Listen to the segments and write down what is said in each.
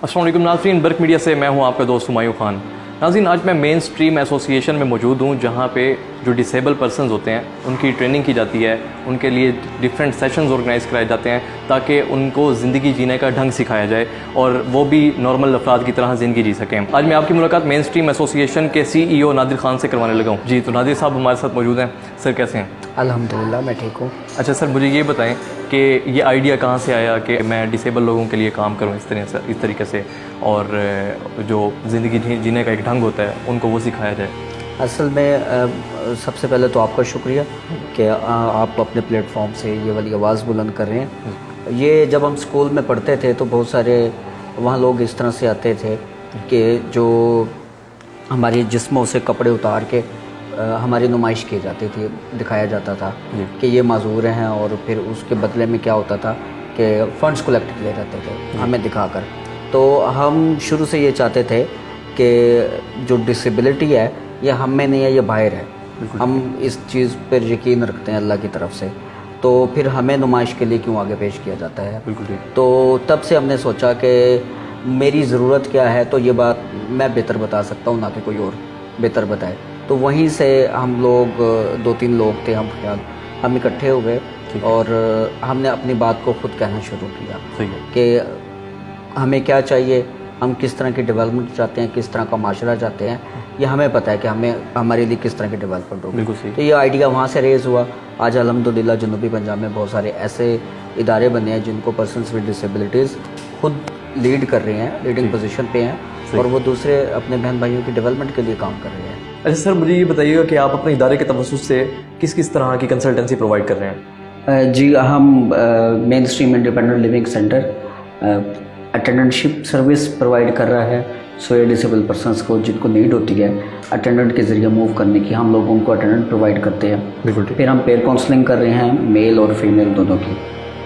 अस्सलाम वालेकुम नाज़रीन, बर्क मीडिया से मैं हूं आपका दोस्त हुमायूं खान। नाज़रीन, आज मैं मेन स्ट्रीम एसोसिएशन में मौजूद हूं, जहां पे जो डिसेबल पर्सनस होते हैं उनकी ट्रेनिंग की जाती है, उनके लिए डिफरेंट सेशंस ऑर्गेनाइज़ कराए जाते हैं ताकि उनको ज़िंदगी जीने का ढंग सिखाया जाए और वो भी नॉर्मल अफराद की तरह ज़िंदगी जी सकें। आज मैं आपकी मुलाकात मेन स्ट्रीम एसोसिएशन के CEO नादिर खान से करवाने लगा हूँ। जी, तो नादिर साहब हमारे साथ मौजूद हैं। सर कैसे हैं? अल्हम्दुलिल्लाह मैं ठीक हूँ। अच्छा सर, मुझे ये बताएं कि ये आइडिया कहाँ से आया कि मैं डिसेबल लोगों के लिए काम करूँ इस तरीके से, और जो ज़िंदगी जीने का एक ढंग होता है उनको वो सिखाया जाए। असल में सबसे पहले तो आपका शुक्रिया कि आप अपने प्लेटफॉर्म से ये वाली आवाज़ बुलंद कर रहे हैं। ये जब हम स्कूल में पढ़ते थे तो बहुत सारे वहाँ लोग इस तरह से आते थे कि जो हमारे जिस्मों से कपड़े उतार के हमारी नुमाइश की जाती थी, दिखाया जाता था कि ये माजूर हैं, और फिर उसके बदले में क्या होता था कि फ़ंड्स कलेक्ट किए जाते थे हमें दिखाकर। तो हम शुरू से ये चाहते थे कि जो डिसेबिलिटी है ये हम में नहीं है, ये बाहर है। हम इस चीज़ पर यकीन रखते हैं अल्लाह की तरफ से, तो फिर हमें नुमाइश के लिए क्यों आगे पेश किया जाता है। बिल्कुल ठीक। तो तब से हमने सोचा कि मेरी ज़रूरत क्या है, तो ये बात मैं बेहतर बता सकता हूँ, ना कि कोई और बेहतर बताए। तो वहीं से हम लोग 2-3 लोग थे, हम इकट्ठे हुए और हमने अपनी बात को ख़ुद कहना शुरू किया कि हमें क्या चाहिए, हम किस तरह की डेवलपमेंट चाहते हैं, किस तरह का माशरा चाहते हैं, ये हमें पता है कि हमारे लिए किस तरह की डेवलपमेंट होगी। बिल्कुल सही। तो ये आइडिया वहाँ से रेज़ हुआ। आज अल्हम्दुलिल्लाह जनूबी पंजाब में बहुत सारे ऐसे इदारे बने हैं जिनको पर्सनस विद डिसेबिलिटीज़ खुद लीड कर रहे हैं, लीडिंग पोजीशन पे हैं, और वो दूसरे अपने बहन भाइयों की डेवलपमेंट के लिए काम कर रहे हैं। अच्छा सर, मुझे ये बताइएगा कि आप अपने इदारे के तवज्जुह से किस किस तरह की कंसल्टेंसी प्रोवाइड कर रहे हैं? जी, हम main stream independent living centre attendantship service provide कर रहा है। सो ये डिसेबल पर्सनस को जिनको नीड होती है अटेंडेंट के ज़रिए मूव करने की, हम लोग उनको अटेंडेंट प्रोवाइड करते हैं। बिल्कुल। फिर हम पेयर काउंसलिंग कर रहे हैं, मेल और फीमेल दोनों की।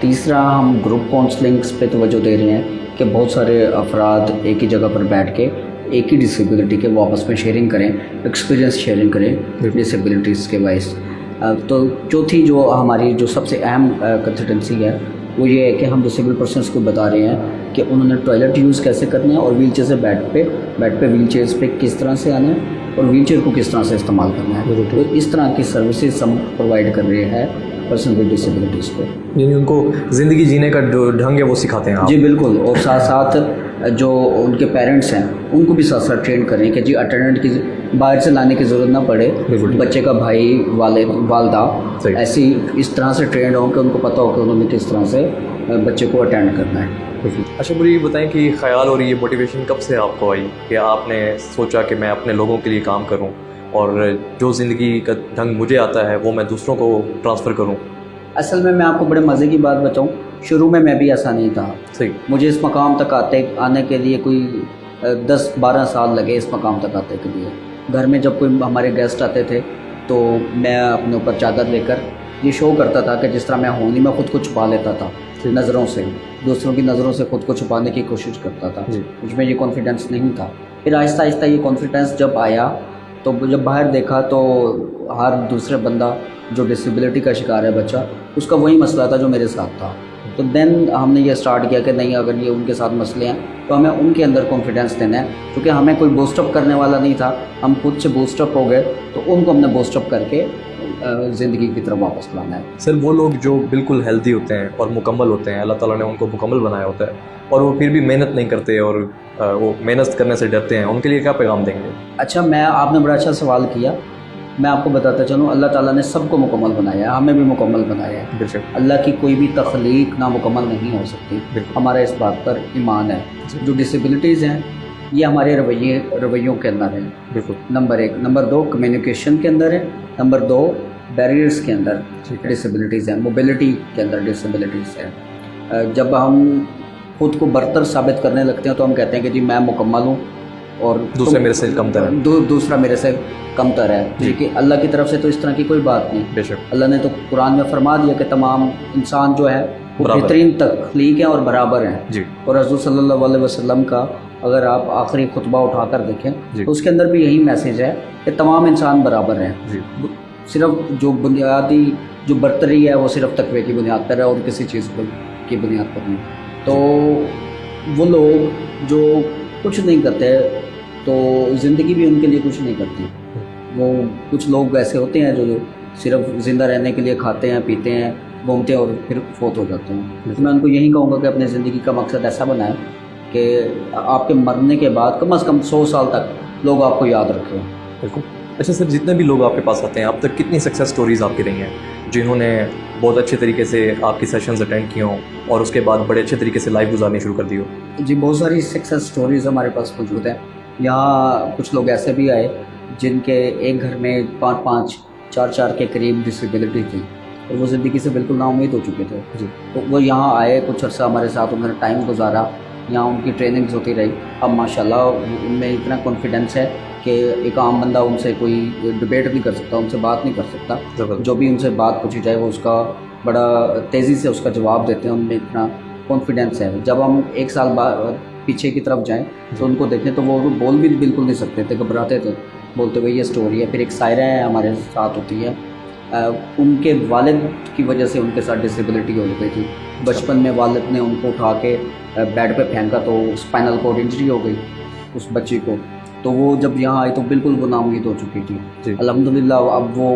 तीसरा, हम ग्रुप काउंसलिंग्स पे तवज्जो दे रहे हैं कि बहुत सारे अफराद एक ही जगह पर बैठ के एक ही डिसेबिलिटी के वो आपस में शेयरिंग करें, एक्सपीरियंस शेयरिंग करें डिसेबिलिटीज़ के वाइज। तो चौथी जो हमारी जो सबसे अहम कंसल्टेंसी है वो ये है कि हम डिसेबल पर्सनस को बता रहे हैं कि उन्होंने टॉयलेट यूज़ कैसे करना है, और व्हील चेयर से बेड पे व्हील चेयर्स पे किस तरह से आना है, और व्हील चेयर को किस तरह से इस्तेमाल करना है। तो इस तरह की सर्विसेज हम प्रोवाइड कर रहे हैं पर्सन विद डिसेबिलिटीज़ को, यानी उनको ज़िंदगी जीने का जो ढंग है वो सिखाते हैं आप? जी बिल्कुल। और साथ साथ जो उनके पेरेंट्स हैं उनको भी साथ साथ ट्रेन करें कि जी अटेंडेंट की बाहर से लाने की ज़रूरत ना पड़े, बच्चे का भाई वालदा ऐसी इस तरह से ट्रेंड हो कि उनको पता हो कि उन्होंने किस तरह से बच्चे को अटेंड करना है। अच्छा, मुझे ये बताएं कि ख्याल और ये मोटिवेशन कब से आपको आई कि आपने सोचा कि मैं अपने लोगों के लिए काम करूं और जो ज़िंदगी का ढंग मुझे आता है वो मैं दूसरों को ट्रांसफ़र करूं? असल में मैं आपको बड़े मज़े की बात बताऊं, शुरू में मैं भी ऐसा नहीं था। सही। मुझे इस मकाम तक आने के लिए कोई 10-12 साल लगे इस मकाम तक आने के लिए। घर में जब कोई हमारे गेस्ट आते थे तो मैं अपने ऊपर चादर लेकर ये शो करता था कि जिस तरह मैं हूँ नहीं, मैं ख़ुद को छुपा लेता था नज़रों से, दूसरों की नज़रों से ख़ुद को छुपाने की कोशिश करता था। मुझमें ये कॉन्फिडेंस नहीं था। फिर आहिस्ता आहिस्ता ये कॉन्फिडेंस जब आया तो जब बाहर देखा तो हर दूसरे बंदा जो डिसेबिलिटी का शिकार है बच्चा, उसका वही मसला था जो मेरे साथ था। तो देन हमने ये स्टार्ट किया कि नहीं, अगर ये उनके साथ मसले हैं तो हमें उनके अंदर कॉन्फिडेंस देना है, क्योंकि हमें कोई बूस्टअप करने वाला नहीं था, हम खुद से बूस्टअप हो गए, तो उनको हमने बूस्टअप करके ज़िंदगी की तरफ वापस लाना है। सर, वो लोग जो बिल्कुल हेल्दी होते हैं और मुकम्मल होते हैं, अल्लाह ताला ने उनको मुकम्मल बनाया होता है, और वो फिर भी मेहनत नहीं करते और वो मेहनत करने से डरते हैं, उनके लिए क्या पैगाम देंगे? अच्छा, आपने बड़ा अच्छा सवाल किया। मैं आपको बताता चलूँ, अल्लाह ताला ने सबको मुकम्मल बनाया है, हमें भी मुकम्मल बनाया है। बेशक अल्लाह की कोई भी तख्लीक नामुकम्मल नहीं हो सकती। हमारा इस बात पर ईमान है। जो डिसेबिलिटीज़ हैं ये हमारे रवैयों के अंदर है। बिल्कुल। नंबर 1। नंबर 2 कम्युनिकेशन के अंदर है। नंबर 2 बैरियर्स के अंदर डिसेबिलिटीज़ हैं, मोबिलिटी के अंदर डिसेबिलिटीज़ है। जब हम खुद को बरतर साबित करने लगते हैं तो हम कहते हैं कि जी मैं मुकम्मल हूँ और दूसरे मेरे से कमतर है, दूसरा मेरे से कमतर है। ठीक, अल्लाह की तरफ से तो इस तरह की कोई बात नहीं। बेशक। अल्लाह ने तो कुरान में फरमा दिया कि तमाम इंसान जो है वो बेहतरीन तख्लीक है और बराबर हैं जी। और रसूल सल्लल्लाहु अलैहि वसल्लम का अगर आप आखिरी खुतबा उठाकर देखें तो उसके अंदर भी यही मैसेज है कि तमाम इंसान बराबर हैं। सिर्फ जो बुनियादी जो बरतरी है वो सिर्फ तकवे की बुनियाद पर है और किसी चीज़ की बुनियाद पर नहीं। तो وہ لوگ جو کچھ نہیں کرتے تو زندگی بھی ان کے لیے کچھ نہیں کرتی. وہ کچھ لوگ ایسے ہوتے ہیں جو صرف زندہ رہنے کے لیے کھاتے ہیں, پیتے ہیں, گھومتے ہیں اور پھر فوت ہو جاتے ہیں. میں ان کو یہی کہوں گا کہ اپنے زندگی کا مقصد ایسا بنائیں کہ آپ کے مرنے کے بعد کم از کم 100 سال تک لوگ آپ کو یاد رکھیں. بالکل. اچھا سر, جتنے بھی لوگ آپ کے پاس آتے ہیں اب تک کتنی سکسیس سٹوریز آپ کی رہی ہیں جنہوں نے بہت اچھے طریقے سے آپ کی سیشنز اٹینڈ کیے ہوں اور اس کے بعد بڑے اچھے طریقے سے لائف گزارنی شروع کر دی ہو؟ جی, بہت ساری سکسیس سٹوریز ہمارے پاس موجود ہیں. یہاں کچھ لوگ ایسے بھی آئے جن کے ایک گھر میں 5 4 کے قریب ڈسیبلٹی تھی اور وہ زندگی سے بالکل نا امید ہو چکے تھے. جی, تو وہ یہاں آئے, کچھ عرصہ ہمارے ساتھ انہوں نے ٹائم گزارا, یہاں ان کی ٹریننگز ہوتی رہی. اب ماشاءاللہ ان میں اتنا کانفیڈنس ہے کہ ایک عام بندہ ان سے کوئی ڈبیٹ نہیں کر سکتا, ان سے بات نہیں کر سکتا. جو بھی ان سے بات پوچھی جائے وہ اس کا بڑا تیزی سے اس کا جواب دیتے ہیں. ان میں اتنا کانفیڈنس ہے. جب ہم 1 سال پیچھے کی طرف جائیں تو ان کو دیکھیں تو وہ بول بھی بالکل نہیں سکتے تھے, گھبراتے تھے, بولتے ہوئے یہ سٹوری ہے. پھر ایک سائرہ ہے ہمارے ساتھ ہوتی ہے, ان کے والد کی وجہ سے ان کے ساتھ ڈسیبلٹی ہو گئی تھی. بچپن میں والد نے ان کو اٹھا کے بیڈ پہ پھینکا تو اسپائنل کارڈ انجری ہو گئی اس بچی کو. تو وہ جب یہاں آئی تو بالکل وہ نا امید ہو چکی تھی. الحمدللہ اب وہ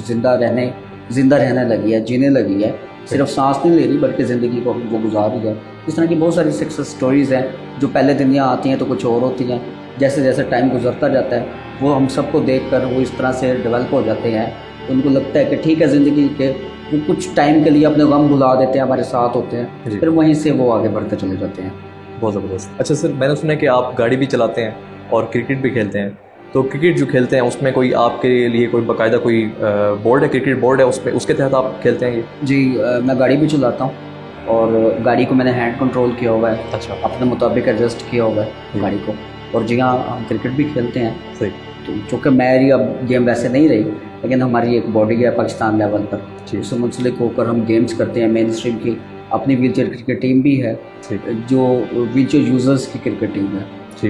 زندہ رہنے لگی ہے, جینے لگی ہے. صرف سانس نہیں لے رہی بلکہ زندگی کو وہ گزار رہی ہے. اس طرح کی بہت ساری سکسیس سٹوریز ہیں جو پہلے دن یہاں آتی ہیں تو کچھ اور ہوتی ہیں. جیسے جیسے ٹائم گزرتا جاتا ہے وہ ہم سب کو دیکھ کر وہ اس طرح سے ڈیولپ ہو جاتے ہیں. ان کو لگتا ہے کہ ٹھیک ہے زندگی کے وہ کچھ ٹائم کے لیے اپنے غم بھلا دیتے ہیں, ہمارے ساتھ ہوتے ہیں, پھر وہیں سے وہ آگے بڑھتے چلے جاتے ہیں. بہت زبردست. اچھا سر, میں نے سنا ہے کہ آپ گاڑی بھی چلاتے ہیں اور کرکٹ بھی کھیلتے ہیں. تو کرکٹ جو کھیلتے ہیں اس میں کوئی آپ کے لیے کوئی باقاعدہ کوئی بورڈ ہے, کرکٹ بورڈ ہے اس کے تحت آپ کھیلتے ہیں یہ؟ جی, میں گاڑی بھی چلاتا ہوں اور گاڑی کو میں نے ہینڈ کنٹرول کیا ہوا ہے. اچھا, اپنے مطابق ایڈجسٹ کیا ہوا ہے گاڑی کو. اور جی ہاں, ہم کرکٹ بھی کھیلتے ہیں. صحیح. تو چونکہ میری اب گیم ویسے نہیں رہی لیکن ہماری ایک باڈی ہے پاکستان لیول پر, اس سے منسلک ہو کر ہم گیمز کرتے ہیں. مین اسٹریم کی اپنی ویل چیئر کرکٹ ٹیم بھی ہے جو ویل چیئر یوزرز کی کرکٹ ٹیم ہے.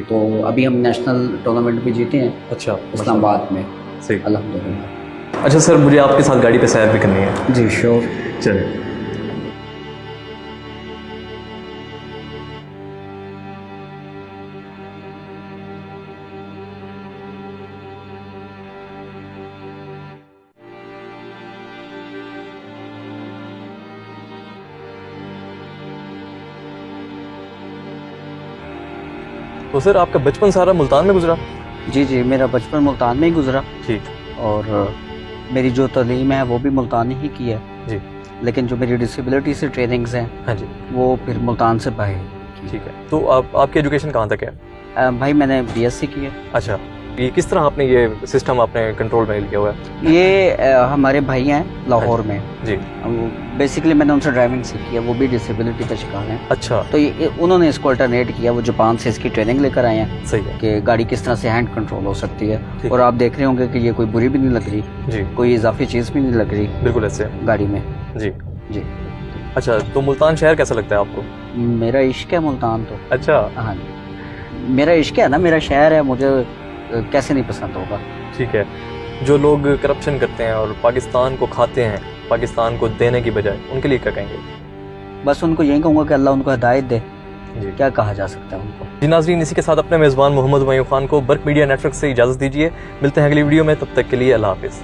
تو ابھی ہم نیشنل ٹورنامنٹ بھی جیتے ہیں. اچھا, اسلام آباد میں. صحیح, الحمدللہ. اچھا سر, مجھے آپ کے ساتھ گاڑی پہ سیر بھی کرنی ہے. جی شیور, چلیں. تو سر آپ کا بچپن سارا ملتان میں گزرا؟ جی, میرا بچپن ملتان میں ہی گزرا. ٹھیک. اور میری جو تعلیم ہے وہ بھی ملتان ہی کی ہے. جی. لیکن جو میری ڈسیبلٹی سے ٹریننگز ہیں, ہاں جی, وہ پھر ملتان سے باہر. ٹھیک ہے. تو آپ کی ایجوکیشن کہاں تک ہے؟ بھائی میں نے BSc کی ہے. اچھا, یہ کس طرح آپ نے یہ سسٹم اپنے کنٹرول میں لیا ہوا ہے؟ یہ ہمارے بھائی ہیں لاہور میں. جی. بیسیکلی میں نے ان سے ڈرائیونگ سیکھی ہے, وہ بھی ڈسیبلٹی کا شکار ہیں. اچھا. تو انہوں نے اس کو الٹرنیٹ کیا, وہ جاپان سے اس کی ٹریننگ لے کر آئے ہیں. صحیح ہے. کہ گاڑی کس طرح سے ہینڈ کنٹرول ہو سکتی ہے. اور آپ دیکھ رہے ہوں گے کہ یہ کوئی بری بھی نہیں لگ رہی. جی. کوئی اضافی چیز بھی نہیں لگ رہی. بالکل ایسے گاڑی میں. جی. جی. اچھا, تو ملتان شہر کیسا لگتا ہے آپ کو؟ میرا عشق ہے ملتان. تو اچھا, ہاں جی, میرا عشق ہے نا, میرا شہر ہے, مجھے کیسے نہیں پسند ہوگا. ٹھیک ہے. جو لوگ کرپشن کرتے ہیں اور پاکستان کو کھاتے ہیں پاکستان کو دینے کی بجائے, ان کے لیے کیا کہیں گے؟ بس ان کو یہی کہوں گا کہ اللہ ان کو ہدایت دے. جی. کیا کہا جا سکتا ہے ان کو. جی ناظرین, اسی کے ساتھ اپنے میزبان محمد ہمایوں خان کو برق میڈیا نیٹ ورک سے اجازت دیجیے. ملتے ہیں اگلی ویڈیو میں, تب تک کے لیے اللہ حافظ.